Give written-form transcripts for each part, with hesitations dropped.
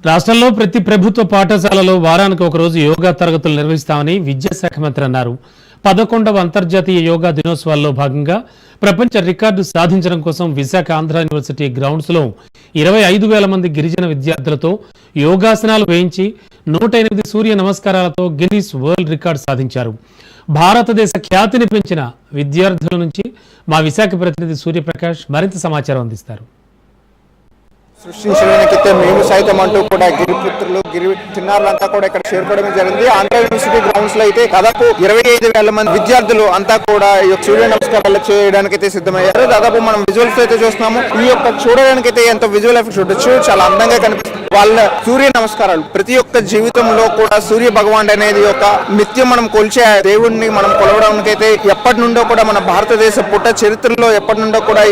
రాష్ట్రంలో ప్రతి ప్రభుత్వ పాఠశాలలో వారానికి ఒకరోజు యోగా తరగతులు నిర్వహిస్తామని విద్యాశాఖ మంత్రి అన్నారు. 11వ అంతర్జాతీయ యోగా దినోత్సవాల్లో భాగంగా ప్రపంచ రికార్డు సాధించడం కోసం విశాఖ ఆంధ్ర యూనివర్సిటీ గ్రౌండ్స్ లో 25,000 మంది గిరిజన విద్యార్థులతో యోగాసనాలు వేయించి 108 సూర్య నమస్కారాలతో గిన్నిస్ వరల్డ్ రికార్డు సాధించారు. భారతదేశ ఖ్యాతిని పెంచిన విద్యార్థుల నుంచి మా విశాఖ ప్రతినిధి సూర్యప్రకాష్ మరింత సమాచారం అందిస్తారు. సృష్టించడానికైతే మేము సైతం అంటూ కూడా గిరిపుత్రులు చిన్నారులంతా కూడా ఇక్కడ చేరుకోవడం జరిగింది. ఆంధ్ర యూనివర్సిటీ గ్రౌండ్స్ లో అయితే దాదాపు 25,000 మంది విద్యార్థులు అంతా కూడా ఈ యొక్క సూర్య నమస్కారాలు చేయడానికైతే సిద్ధమయ్యారు. దాదాపు మనం విజువల్స్ అయితే చూస్తున్నాము. ఈ యొక్క చూడడానికైతే ఎంతో విజువల్ ఎఫెక్ట్ చూడొచ్చు, చాలా అందంగా కనిపిస్తుంది. వాళ్ళ సూర్య నమస్కారాలు ప్రతి ఒక్క జీవితంలో కూడా సూర్య భగవాన్ అనేది ఒక నిత్యం మనం కొలిచే దేవుణ్ణి మనం కొలవడానికి అయితే ఎప్పటి నుండో కూడా మన భారతదేశ పుట్ట చరిత్రలో ఎప్పటి నుండో కూడా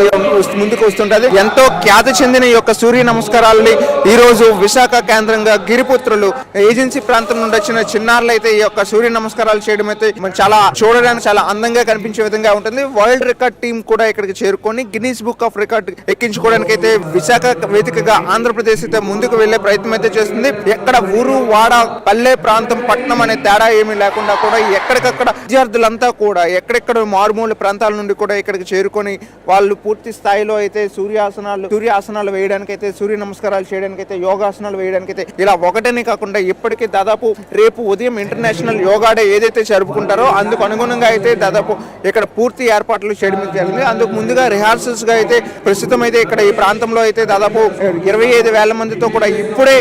ముందుకు వస్తుంటది. ఎంతో ఖ్యాతి చెందిన ఈ యొక్క సూర్య నమస్కారాలని ఈ రోజు విశాఖ కేంద్రంగా గిరిపుత్రులు ఏజెన్సీ ప్రాంతం నుండి వచ్చిన చిన్నారులు అయితే ఈ యొక్క సూర్య నమస్కారాలు చేయడం అయితే చాలా చూడడానికి చాలా అందంగా కనిపించే విధంగా ఉంటుంది. వరల్డ్ రికార్డ్ టీం కూడా ఇక్కడికి చేరుకొని గిన్నీస్ బుక్ ఆఫ్ రికార్డ్ ఎక్కించుకోవడానికి అయితే విశాఖ వేదికగా ఆంధ్రప్రదేశ్ అయితే ముందుకు వెళ్లే ప్రయత్నం అయితే చేస్తుంది. ఎక్కడ ఊరు వాడ పల్లె ప్రాంతం పట్టణం అనే తేడా ఏమీ లేకుండా కూడా ఎక్కడికక్కడ విద్యార్థులంతా కూడా ఎక్కడెక్కడ మారుమూల ప్రాంతాల నుండి కూడా ఇక్కడికి చేరుకొని వాళ్ళు పూర్తి స్థాయిలో అయితే సూర్యాసనాలు వేయడానికి అయితే సూర్య నమస్కారాలు చేయడానికి అయితే యోగాసనాలు వేయడానికి అయితే ఇలా ఒకటనే కాకుండా ఇప్పటికీ దాదాపు రేపు ఉదయం ఇంటర్నేషనల్ యోగా డే ఏదైతే జరుపుకుంటారో అందుకు అనుగుణంగా అయితే దాదాపు ఇక్కడ పూర్తి ఏర్పాట్లు చేయడం జరిగింది. అందుకు ముందుగా రిహార్సల్స్ గా అయితే ప్రస్తుతం అయితే ఇక్కడ ఈ ప్రాంతంలో అయితే దాదాపు 25,000 మందితో కూడా ఇప్పుడే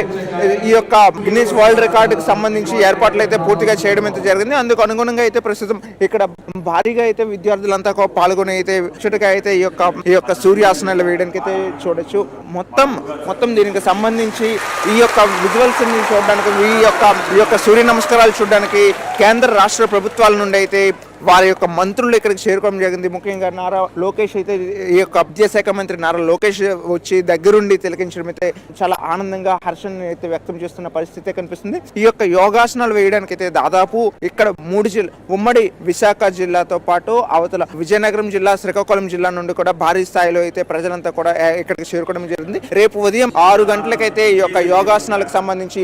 ఈ యొక్క గిన్నీస్ వరల్డ్ రికార్డుకి సంబంధించి ఏర్పాట్లు అయితే పూర్తిగా చేయడం అయితే జరిగింది. అందుకు అనుగుణంగా అయితే ప్రస్తుతం ఇక్కడ భారీగా అయితే విద్యార్థులంతా పాల్గొని అయితే చుట్టుగా అయితే ఈ యొక్క సూర్యాసనాలు వేయడానికి అయితే చూడొచ్చు. మొత్తం దీనికి సంబంధించి ఈ యొక్క విజువల్స్ ని చూడడానికి ఈ యొక్క సూర్య నమస్కారాలు చూడడానికి కేంద్ర రాష్ట్ర ప్రభుత్వాల నుండి అయితే వారి యొక్క మంత్రులు ఇక్కడికి చేరుకోవడం జరిగింది. ముఖ్యంగా నారా లోకేష్ అయితే ఈ యొక్క విద్యాశాఖ మంత్రి నారా లోకేష్ వచ్చి దగ్గరుండి తిలకించడం అయితే చాలా ఆనందంగా హర్షాన్ని అయితే వ్యక్తం చేస్తున్న పరిస్థితి కనిపిస్తుంది. ఈ యొక్క యోగాసనాలు వేయడానికి అయితే దాదాపు ఇక్కడ 3 ఉమ్మడి విశాఖ జిల్లాతో పాటు అవతల విజయనగరం జిల్లా శ్రీకాకుళం జిల్లా నుండి కూడా భారీ స్థాయిలో అయితే ప్రజలంతా కూడా ఇక్కడికి చేరుకోవడం జరిగింది. రేపు ఉదయం 6 గంటలకైతే ఈ యొక్క యోగాసనాలకు సంబంధించి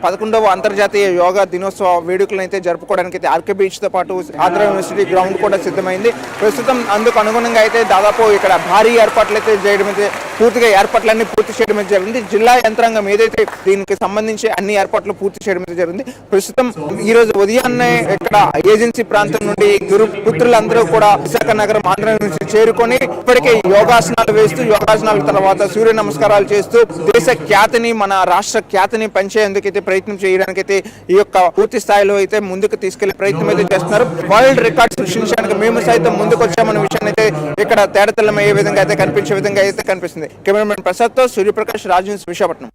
11వ అంతర్జాతీయ యోగా దినోత్సవ వేడుకలను అయితే జరుపుకోవడానికి అయితే ఆర్కే బీచ్ తో పాటు ఆంధ్ర యూనివర్సిటీ గ్రౌండ్ కూడా సిద్ధమైంది. ప్రస్తుతం అందుకు అనుగుణంగా అయితే దాదాపు ఇక్కడ భారీ ఏర్పాట్లు అయితే చేయడం అయితే పూర్తిగా ఏర్పాట్లన్నీ పూర్తి చేయడం అయితే జరిగింది. జిల్లా యంత్రాంగం ఏదైతే దీనికి సంబంధించి అన్ని ఏర్పాట్లు పూర్తి చేయడం అయితే జరిగింది. ప్రస్తుతం ఈ రోజు ఉదయాన్నే ఇక్కడ ఏజెన్సీ ప్రాంతం నుండి గురు పుత్రులందరూ కూడా విశాఖ నగరం ఆంధ్ర యూనివర్సిటీ చేరుకొని ఇప్పటికే యోగాసనాలు వేస్తూ యోగాసనాల తర్వాత సూర్య నమస్కారాలు చేస్తూ దేశ ఖ్యాతిని మన రాష్ట్ర ఖ్యాతిని పెంచేందుకైతే ప్రయత్నం చేయడానికైతే ఈ యొక్క పూర్తి స్థాయిలో అయితే ముందుకు తీసుకెళ్లే ప్రయత్నం అయితే చేస్తున్నారు. వరల్డ్ రికార్డ్ సృష్టించడానికి మేము సైతం ముందుకు వచ్చామన్న విషయాన్ని అయితే ఇక్కడ తేడతెల్లమయ్యే విధంగా అయితే కనిపించే విధంగా అయితే కనిపిస్తుంది. కెమెరామెన్ ప్రసాద్ తో సూర్యప్రకాష్, రాజ్ న్యూస్, విశాఖపట్నం.